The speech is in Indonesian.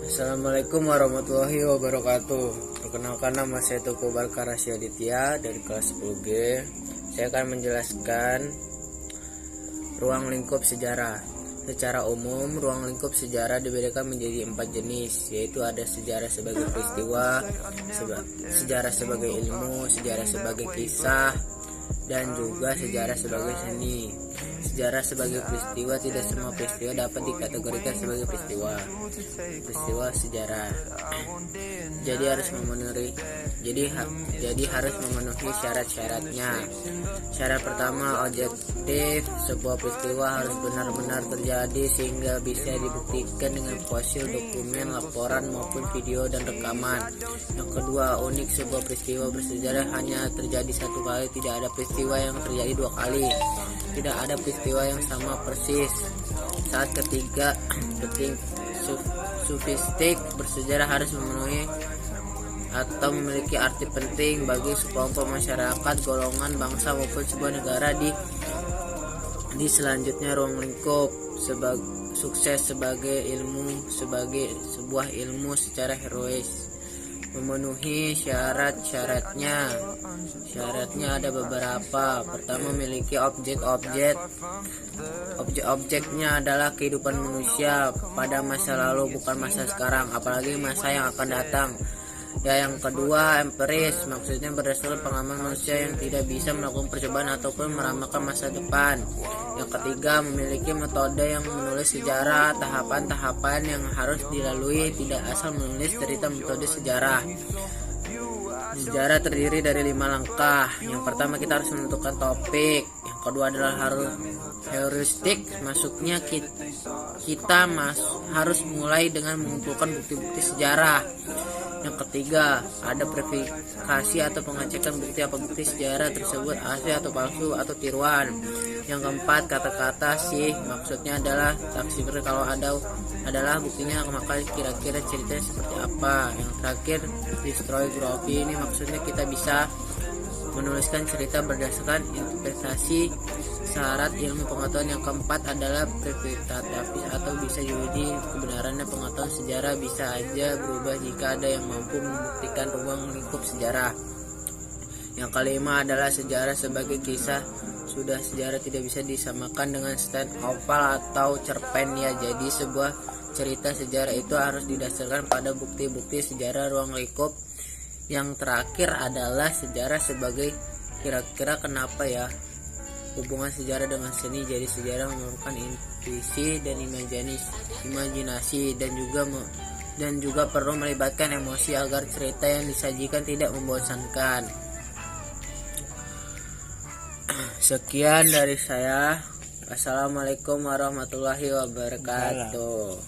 Assalamualaikum warahmatullahi wabarakatuh. Perkenalkan, nama saya Teguh Barkar Aditya dari kelas 10G. Saya akan menjelaskan ruang lingkup sejarah. Secara umum, ruang lingkup sejarah dibedakan menjadi 4 jenis, yaitu ada sejarah sebagai peristiwa, sejarah sebagai ilmu, sejarah sebagai kisah, dan juga sejarah sebagai seni. Sejarah sebagai peristiwa, tidak semua peristiwa dapat dikategorikan sebagai peristiwa sejarah. Jadi harus memenuhi syarat-syaratnya. Syarat pertama, objektif. Sebuah peristiwa harus benar-benar terjadi sehingga bisa dibuktikan dengan fosil, dokumen, laporan maupun video dan rekaman. Yang kedua, unik. Sebuah peristiwa bersejarah hanya terjadi satu kali, tidak ada peristiwa yang terjadi dua kali. Tidak ada peristiwa yang sama persis. Saat ketiga, penting. Sufistik. Bersejarah harus memenuhi atau memiliki arti penting bagi sekelompok masyarakat, golongan, bangsa maupun sebuah negara. Di selanjutnya, ruang lingkup. Sukses sebagai ilmu, sebagai sebuah ilmu secara herois. Memenuhi syarat-syaratnya. Syaratnya ada beberapa. Pertama, memiliki objeknya adalah kehidupan manusia pada masa lalu, bukan masa sekarang, apalagi masa yang akan datang. Yang kedua, empiris, maksudnya berdasarkan pengalaman manusia yang tidak bisa melakukan percobaan ataupun meramalkan masa depan. Yang ketiga, memiliki metode yang menulis sejarah, tahapan-tahapan yang harus dilalui, tidak asal menulis cerita. Metode sejarah. Sejarah terdiri dari 5 langkah. Yang pertama, kita harus menentukan topik. Yang kedua adalah heuristik, masuknya kita harus mulai dengan mengumpulkan bukti-bukti sejarah. Yang ketiga, ada verifikasi atau pengecekan bukti apa bukti sejarah tersebut asli atau palsu atau tiruan. Yang keempat, kata-kata sih, maksudnya adalah saksi kalau adalah buktinya, maka kira-kira ceritanya seperti apa. Yang terakhir, historiografi, ini maksudnya kita bisa menuliskan cerita berdasarkan interpretasi syarat ilmu pengetahuan. Yang keempat adalah preventatif atau bisa jadi kebenarannya pengetahuan sejarah bisa aja berubah jika ada yang mampu membuktikan ruang lingkup sejarah. Yang kelima adalah sejarah sebagai kisah. Sudah sejarah tidak bisa disamakan dengan stand oval atau cerpen ya. Jadi sebuah cerita sejarah itu harus didasarkan pada bukti-bukti sejarah ruang lingkup. Yang terakhir adalah sejarah sebagai kira-kira kenapa ya hubungan sejarah dengan seni. Jadi sejarah memerlukan intuisi dan imajinasi dan juga perlu melibatkan emosi agar cerita yang disajikan tidak membosankan. Sekian dari saya. Assalamualaikum warahmatullahi wabarakatuh.